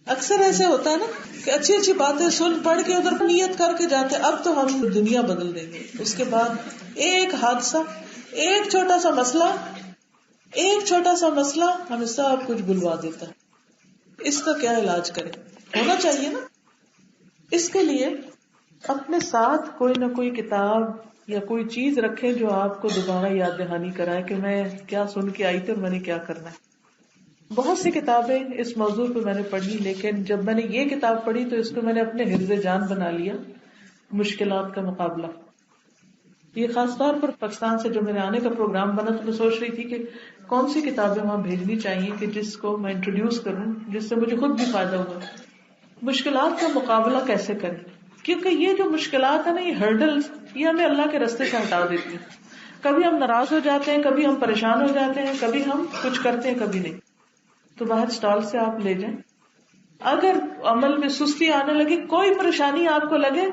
اکثر ایسے ہوتا ہے نا کہ اچھی اچھی باتیں سن پڑھ کے ادھر نیت کر کے جاتے، اب تو ہم دنیا بدل دیں گے. اس کے بعد ایک حادثہ، ایک چھوٹا سا مسئلہ ہمیں سب کچھ بلوا دیتا ہے. اس کا کیا علاج کرے؟ ہونا چاہیے نا. اس کے لیے اپنے ساتھ کوئی نہ کوئی کتاب یا کوئی چیز رکھے جو آپ کو دوبارہ یاد دہانی کرائے کہ میں کیا سن کے آئی تھی اور میں نے کیا کرنا ہے. بہت سی کتابیں اس موضوع پہ میں نے پڑھی، لیکن جب میں نے یہ کتاب پڑھی تو اس کو میں نے اپنے حفظ جان بنا لیا، مشکلات کا مقابلہ. یہ خاص طور پر پاکستان سے جو میرے آنے کا پروگرام بنا تو میں سوچ رہی تھی کہ کون سی کتابیں وہاں بھیجنی چاہیے کہ جس کو میں انٹروڈیوس کروں، جس سے مجھے خود بھی فائدہ ہوا. مشکلات کا مقابلہ کیسے کریں، کیونکہ یہ جو مشکلات ہیں نا، یہ ہرڈلز، یہ ہمیں اللہ کے راستے سے ہٹا دیتی ہیں. کبھی ہم ناراض ہو جاتے ہیں، کبھی ہم پریشان ہو جاتے ہیں، کبھی ہم کچھ کرتے ہیں کبھی نہیں. تو باہر اسٹال سے آپ لے جائیں. اگر عمل میں سستی آنے لگے، کوئی پریشانی آپ کو لگے،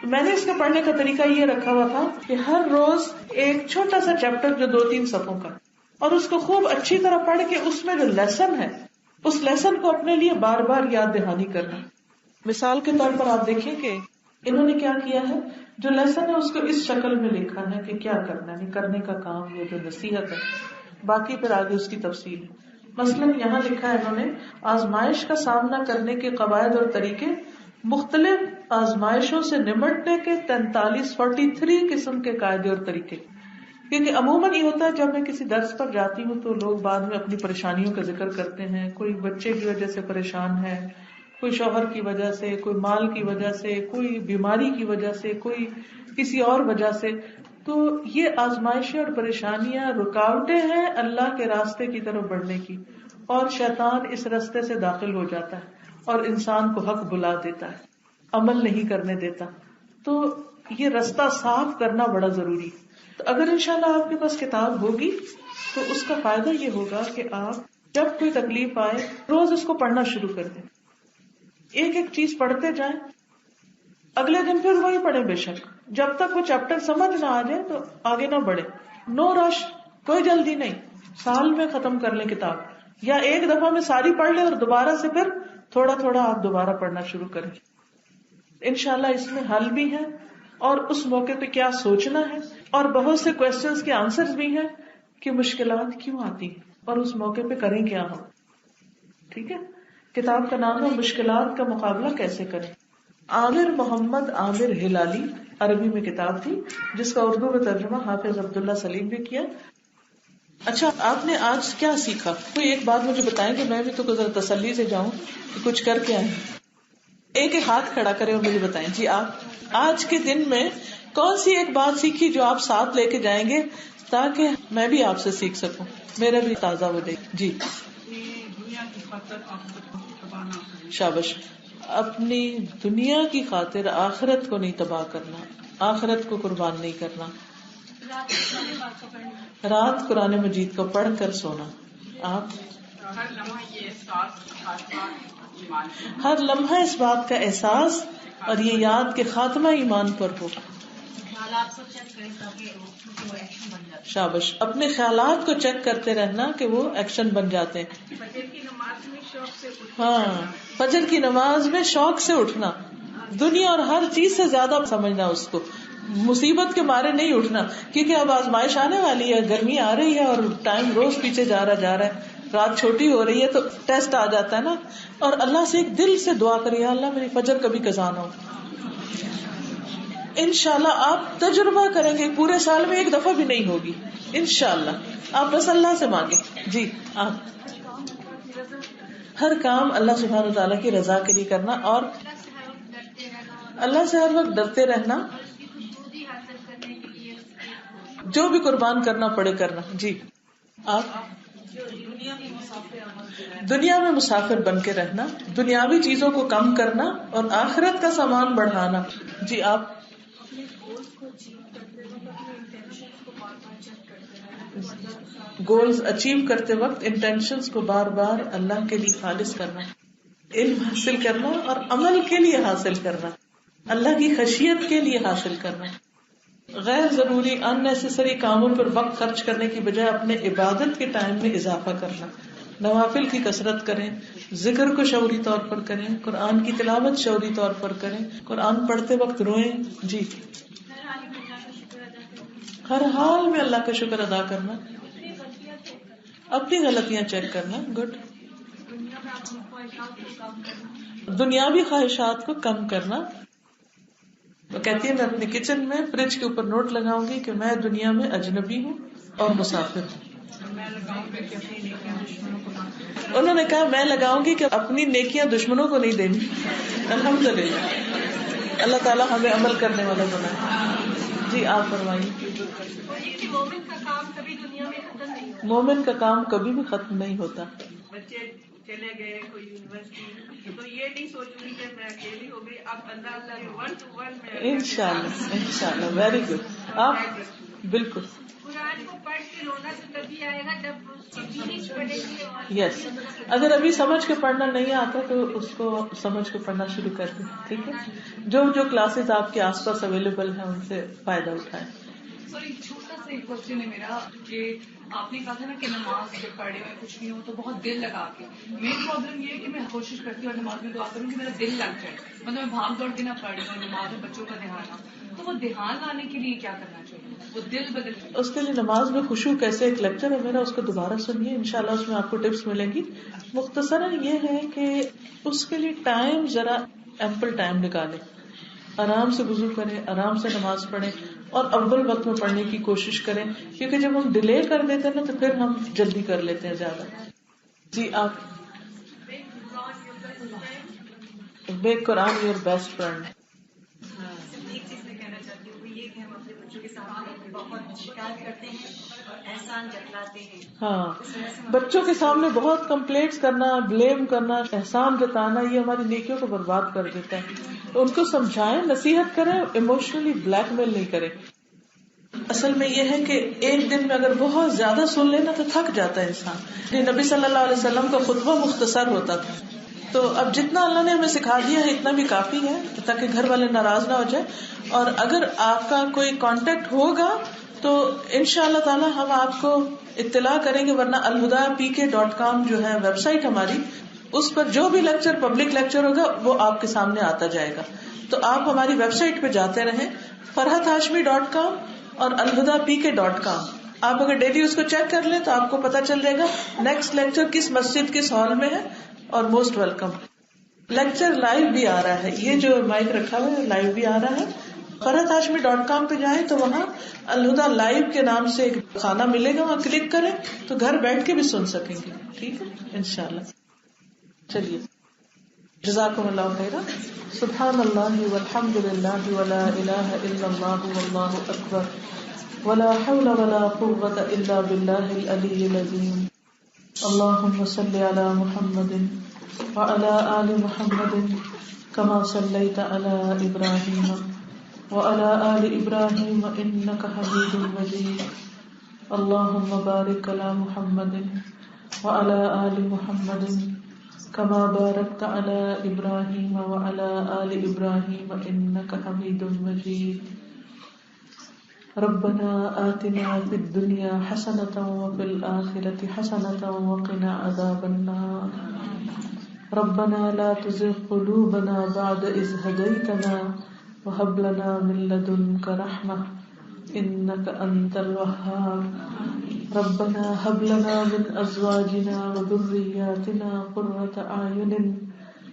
میں نے اس کا پڑھنے کا طریقہ یہ رکھا ہوا تھا کہ ہر روز ایک چھوٹا سا چیپٹر جو 2-3 صفحوں کا، اور اس کو خوب اچھی طرح پڑھ کے اس میں جو لیسن ہے اس لیسن کو اپنے لیے بار بار یاد دہانی کرنا. مثال کے طور پر آپ دیکھیں کہ انہوں نے کیا کیا ہے، جو لیسن ہے اس کو اس شکل میں لکھا ہے کہ کیا کرنا ہے، کرنے کا کام، یہ جو نصیحت ہے، باقی پھر آگے اس کی تفصیل ہے. مثلاً یہاں لکھا ہے انہوں نے آزمائش کا سامنا کرنے کے قواعد اور طریقے، مختلف آزمائشوں سے نمٹنے کے 43 قسم کے قاعدے اور طریقے. کیونکہ عموماً یہ ہوتا ہے جب میں کسی درس پر جاتی ہوں تو لوگ بعد میں اپنی پریشانیوں کا ذکر کرتے ہیں. کوئی بچے کی وجہ سے پریشان ہے، کوئی شوہر کی وجہ سے، کوئی مال کی وجہ سے، کوئی بیماری کی وجہ سے، کوئی کسی اور وجہ سے. تو یہ آزمائشیں اور پریشانیاں رکاوٹیں ہیں اللہ کے راستے کی طرف بڑھنے کی، اور شیطان اس راستے سے داخل ہو جاتا ہے اور انسان کو حق بلا دیتا ہے، عمل نہیں کرنے دیتا. تو یہ راستہ صاف کرنا بڑا ضروری. تو اگر انشاءاللہ آپ کے پاس کتاب ہوگی تو اس کا فائدہ یہ ہوگا کہ آپ جب کوئی تکلیف آئے روز اس کو پڑھنا شروع کر دیں. ایک ایک چیز پڑھتے جائیں، اگلے دن پھر وہی پڑھیں. بے شک جب تک وہ چیپٹر سمجھ نہ آ جائے تو آگے نہ بڑھے. نو رش، کوئی جلدی نہیں. سال میں ختم کر لیں کتاب، یا ایک دفعہ میں ساری پڑھ لیں اور دوبارہ سے پھر تھوڑا تھوڑا آپ دوبارہ پڑھنا شروع کریں. انشاءاللہ اس میں حل بھی ہے اور اس موقع پہ کیا سوچنا ہے، اور بہت سے کوشچنز کے آنسرز بھی ہیں کہ مشکلات کیوں آتی ہیں اور اس موقع پہ کریں کیا ہم. ٹھیک ہے. کتاب کا نام ہے مشکلات کا مقابلہ کیسے کریں. عامر محمد عامر ہلالی عربی میں کتاب تھی جس کا اردو میں ترجمہ حافظ عبداللہ سلیم نے کیا. اچھا، آپ نے آج کیا سیکھا؟ کوئی ایک بات مجھے بتائیں کہ میں بھی تو ذرا تسلی سے جاؤں کہ کچھ کر کے آئیں. ایک ایک ہاتھ کھڑا کریں اور مجھے بتائیں. جی، آپ آج کے دن میں کون سی ایک بات سیکھی جو آپ ساتھ لے کے جائیں گے تاکہ میں بھی آپ سے سیکھ سکوں، میرا بھی تازہ ہو جائے. جی شابش. اپنی دنیا کی خاطر آخرت کو نہیں تباہ کرنا، آخرت کو قربان نہیں کرنا. رات قرآن مجید کو پڑھ کر سونا. آپ ہر لمحہ اس بات کا احساس اور یہ یاد کہ خاتمہ ایمان پر ہو. شابش. اپنے خیالات کو چیک کرتے رہنا کہ وہ ایکشن بن جاتے ہیں. ہاں، فجر کی نماز میں شوق سے اٹھنا، دنیا اور ہر چیز سے زیادہ سمجھنا اس کو، مصیبت کے مارے نہیں اٹھنا. کیونکہ اب آزمائش آنے والی ہے، گرمی آ رہی ہے اور ٹائم روز پیچھے جا رہا ہے، رات چھوٹی ہو رہی ہے تو ٹیسٹ آ جاتا ہے نا. اور اللہ سے ایک دل سے دعا کرے، یا اللہ میری فجر کبھی قضا نہ ہو. انشاءاللہ آپ تجربہ کریں گے پورے سال میں ایک دفعہ بھی نہیں ہوگی انشاءاللہ. آپ بس اللہ سے مانگیں. جی، آپ ہر کام اللہ سبحانہ تعالیٰ کی رضا کے لیے کرنا اور اللہ سے ہر وقت ڈرتے رہنا، جو بھی قربان کرنا پڑے کرنا. جی، آپ دنیا میں مسافر بن کے رہنا، دنیاوی چیزوں کو کم کرنا اور آخرت کا سامان بڑھانا. جی، آپ گولز اچیو کرتے وقت انٹینشنز کو بار بار اللہ کے لیے خالص کرنا، علم حاصل کرنا اور عمل کے لیے حاصل کرنا، اللہ کی خشیت کے لیے حاصل کرنا. غیر ضروری ان نیسیسری کاموں پر وقت خرچ کرنے کی بجائے اپنے عبادت کے ٹائم میں اضافہ کرنا. نوافل کی کثرت کریں، ذکر کو شعوری طور پر کریں، قرآن کی تلاوت شعوری طور پر کریں، قرآن پڑھتے وقت روئیں. جی، ہر حال میں اللہ کا شکر ادا کرنا، اپنی غلطیاں چیک کرنا. گڈ. دنیاوی خواہشات کو کم کرنا. وہ کہتی ہے میں اپنے کچن میں فریج کے اوپر نوٹ لگاؤں گی کہ میں دنیا میں اجنبی ہوں اور مسافر ہوں. انہوں نے کہا میں لگاؤں گی کہ اپنی نیکیاں دشمنوں کو نہیں دینی. الحمدللہ اللہ تعالیٰ ہمیں عمل کرنے والا بنائے. جی آپ فرمائیے. مومن کا کام کبھی بھی ختم نہیں ہوتا. بچے چلے گئے کوئی یونیورسٹی تو یہ نہیں سوچوں گی کہ میں اکیلی ہو گئی، اب اللہ ون ٹو ون میں انشاءاللہ. Very good. آپ بالکل قرآن کو پڑھ کے رونا تو تبھی آئے گا جب پڑھے گی. یس، اگر ابھی سمجھ کے پڑھنا نہیں آتا تو اس کو سمجھ کے پڑھنا شروع کر دیں. ٹھیک ہے، جو کلاسز آپ کے آس پاس اویلیبل ہیں ان سے فائدہ اٹھائیں. سر ایک چھوٹا سا ایک کوشچن ہے میرا کہ آپ نے کہا تھا نا کہ نماز جب پڑھے ہوئے کچھ نہیں ہو تو بہت دل لگا کے. میری پرابلم یہ ہے کہ میں کوشش کرتی ہوں اور نماز میں دعا کروں کہ میرا دل لگ جائے، مطلب میں بھاگ دوڑ کے نہ پڑھ رہی ہوں، نماز میں بچوں کا دھیان آ. تو وہ دھیان لانے کے لیے کیا کرنا چاہیے، وہ دل بدل؟ اس کے لیے نماز میں خشوع کیسے ایک لیکچر ہے میرا، اس کو دوبارہ سنیے، انشاءاللہ اس میں آپ کو ٹپس ملیں گی. مختصراً یہ ہے کہ اس کے لیے ٹائم ذرا ایمپل ٹائم نکالیں، آرام سے وضو کریں، آرام سے نماز پڑھیں اور اول وقت میں پڑھنے کی کوشش کریں، کیونکہ جب ہم ڈیلے کر دیتے ہیں نا تو پھر ہم جلدی کر لیتے ہیں زیادہ. جی آپ make Quran your best friend. ایک چیز میں کہنا چاہتی ہوں وہ یہ کہ ہم اپنے بچوں کے سامنے بہت شکایت کرتے ہیں اور احسان جتلاتے ہیں. ہاں، بچوں کے سامنے بہت کمپلینٹس کرنا، بلیم کرنا، احسان جتانا، یہ ہماری نیکیوں کو برباد کر دیتا ہے. تو ان کو سمجھائیں، نصیحت کریں، ایموشنلی بلیک میل نہیں کریں. اصل میں یہ ہے کہ ایک دن میں اگر بہت زیادہ سن لینا تو تھک جاتا ہے انسان. نبی صلی اللہ علیہ وسلم کا خطبہ مختصر ہوتا تھا، تو اب جتنا اللہ نے ہمیں سکھا دیا ہے اتنا بھی کافی ہے تاکہ گھر والے ناراض نہ ہو جائے. اور اگر آپ کا کوئی کانٹیکٹ ہوگا تو انشاءاللہ تعالی ہم آپ کو اطلاع کریں گے، ورنہ alhuda.pk.com جو ہے ویب سائٹ ہماری، اس پر جو بھی لیکچر پبلک لیکچر ہوگا وہ آپ کے سامنے آتا جائے گا. تو آپ ہماری ویب سائٹ پہ جاتے رہیں farhathashmi.com اور alhuda.pk.com. آپ اگر ڈیلی اس کو چیک کر لیں تو آپ کو پتا چل جائے گا نیکسٹ لیکچر کس مسجد کس ہال میں ہے. اور موسٹ ویلکم. لیکچر لائیو بھی آ رہا ہے، یہ جو مائک رکھا ہوا ہے لائیو بھی آ رہا ہے. farhathashmi.com پہ جائیں تو وہاں الہدا لائیو کے نام سے ایک خانہ ملے گا، وہاں کلک کریں تو گھر بیٹھ کے بھی سن سکیں گے. ٹھیک ہے انشاءاللہ. چلیے، جزاکم اللہ خیرا. سبحان اللہ والحمد للہ ولا الہ الا اللہ واللہ اکبر ولا حول ولا قوة الا باللہ العلی العظیم. اللہم صل علی محمد وعلى آل محمد كما صليت على إبراهيم وعلى آل إبراهيم إنك حميد مجيد. اللهم بارك على محمد وعلى آل محمد كما باركت على إبراهيم وعلى آل إبراهيم إنك حميد مجيد. ربنا آتنا في الدنيا حسنة وفي الآخرة حسنة وقنا عذاب النار. ربنا لا تزغ قلوبنا بعد إذ هديتنا وهب لنا من لدنك رحمة إنك أنت الوهاب. ربنا هب لنا من أزواجنا وذرياتنا قرة أعين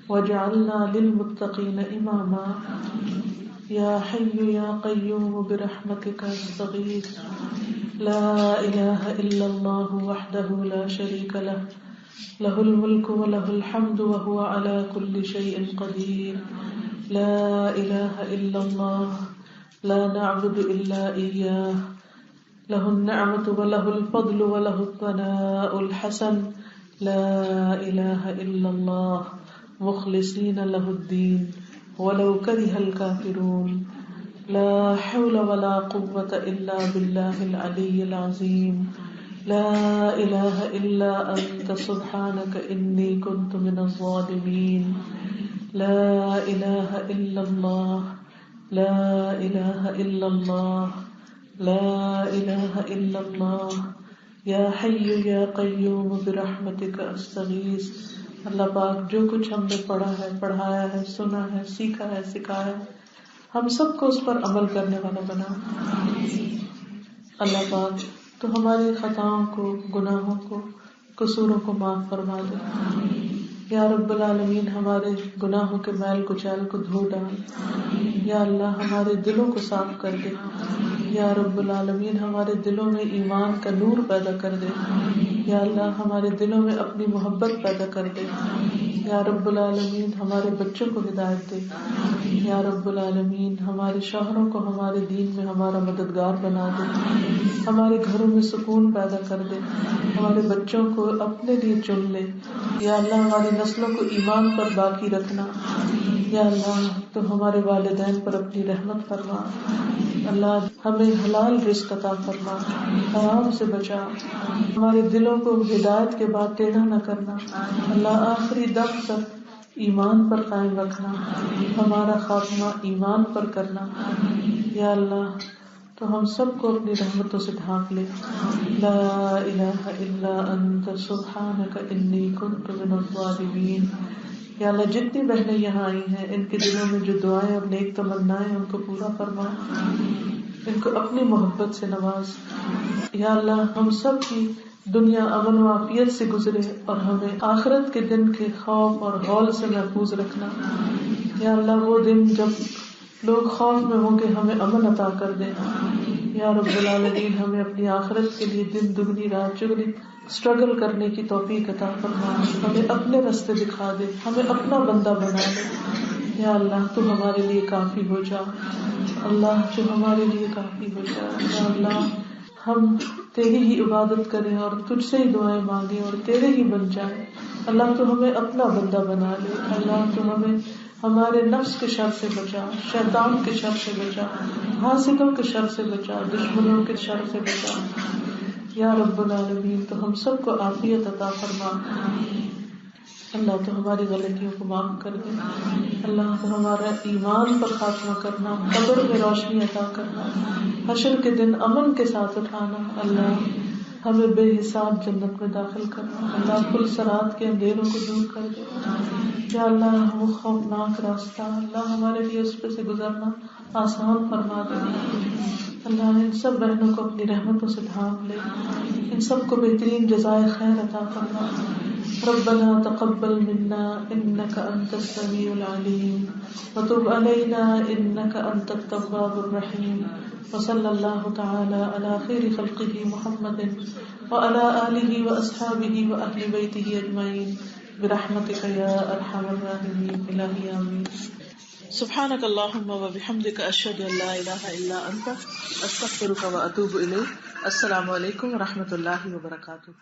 واجعلنا للمتقين إماما. يا حي يا قيوم برحمتك أستغيث. لا إله إلا الله وحده لا شريك له له الملك وله الحمد وهو على كل شيء قدير. لا إله إلا الله لا نعبد إلا إياه له النعمة وله الفضل وله الثناء الحسن. لا إله إلا الله مخلصين له الدين ولو كره الكافرون. لا حول ولا قوة إلا بالله العلي العظيم. لا إله إلا أنت سبحانك إني كنت من الظالمين. لا إله إلا الله لا إله إلا الله لا إله إلا الله یا حی یا قیوم برحمتک استغیث. اللہ پاک جو کچھ ہم نے پڑھا ہے، پڑھایا ہے، سنا ہے، سیکھا ہے، سکھایا ہے، ہم سب کو اس پر عمل کرنے والا بنا. اللہ پاک تو ہماری خطاؤں کو، گناہوں کو، قصوروں کو معاف فرما دے. یا رب العالمین ہمارے گناہوں کے میل کچیل کو دھو ڈال. یا اللہ ہمارے دلوں کو صاف کر دے. یا رب العالمین ہمارے دلوں میں ایمان کا نور پیدا کر دے. یا اللہ ہمارے دلوں میں اپنی محبت پیدا کر دے. یا رب العالمین ہمارے بچوں کو ہدایت دے. یا رب العالمین ہمارے شوہروں کو ہمارے دین میں ہمارا مددگار بنا دے. ہمارے گھروں میں سکون پیدا کر دے. ہمارے بچوں کو اپنے لیے چن لے. یا اللہ ہماری نسلوں کو ایمان پر باقی رکھنا. یا اللہ تو ہمارے والدین پر اپنی رحمت فرما. اللہ ہمیں حلال رزق عطا فرما، حرام سے بچا. ہمارے دلوں کو ہدایت کے بعد ٹیڑھا نہ کرنا. اللہ آخری دم تک ایمان پر قائم رکھنا. ہمارا خاتمہ ایمان پر کرنا. یا اللہ تو ہم سب کو اپنی رحمتوں سے ڈھانپ لے. لا الہ الا انت سبحانک انی کنت من الظالمین. یا اللہ جتنی بہنیں یہاں آئی ہیں ان کے دلوں میں جو دعائیں اور نیک تمنائیں ان کو پورا فرما، ان کو اپنی محبت سے نواز. یا اللہ ہم سب کی دنیا امن و عافیت سے گزرے اور ہمیں آخرت کے دن کے خوف اور ہول سے محفوظ رکھنا. یا اللہ وہ دن جب لوگ خوف میں ہوں گے ہمیں امن عطا کر دے. یا رب العالمین ہمیں اپنی آخرت کے لیے دن دگنی رات چگنی اسٹرگل کرنے کی توفیق عطا فرما. ہمیں اپنے راستے دکھا دے، ہمیں اپنا بندہ بنا دے. یا اللہ تو ہمارے لیے کافی ہو جا. اللہ جو ہمارے لیے کافی ہو جا. یا اللہ ہم تیری ہی عبادت کریں اور تجھ سے ہی دعائیں مانگیں اور تیرے ہی بن جائیں. اللہ تو ہمیں اپنا بندہ بنا لے. اللہ تو ہمیں ہمارے نفس کے شر سے بچا، شیطان کے شر سے بچا، حاسدوں کے شر سے بچا، دشمنوں کے شر سے بچا. یا رب العالمین تو ہم سب کو عافیت عطا فرما. اللہ تو ہماری غلطیوں کو معاف کر دے. اللہ تو ہمارا ایمان پر خاتمہ کرنا، قبر میں روشنی عطا کرنا، حشر کے دن امن کے ساتھ اٹھانا. اللہ ہمیں بے حساب جنت میں داخل کرنا. اللہ کل صراط کے اندھیروں کو دور کر دے. یا اللہ وہ خوفناک راستہ اللہ ہمارے لیے اس پہ سے گزرنا آسان فرما دے. اللہ ان سب بہنوں کو اپنی رحمتوں سے ڈھانپ لے. ان سب کو بہترین جزائے خیر عطا فرما. ربنا تقبل منا انك انت السميع العليم وتب علينا انك انت التواب الرحيم. وصلى الله تعالى على خير خلقه محمد وعلى آله وأصحابه وأهل بيته أجمعين برحمتك يا أرحم الراحمين. إلهي آمين. سبحانك اللهم وبحمدك أشهد أن لا إله إلا أنت أستغفرك وأتوب إليك. السلام علیکم ورحمۃ اللہ وبرکاتہ.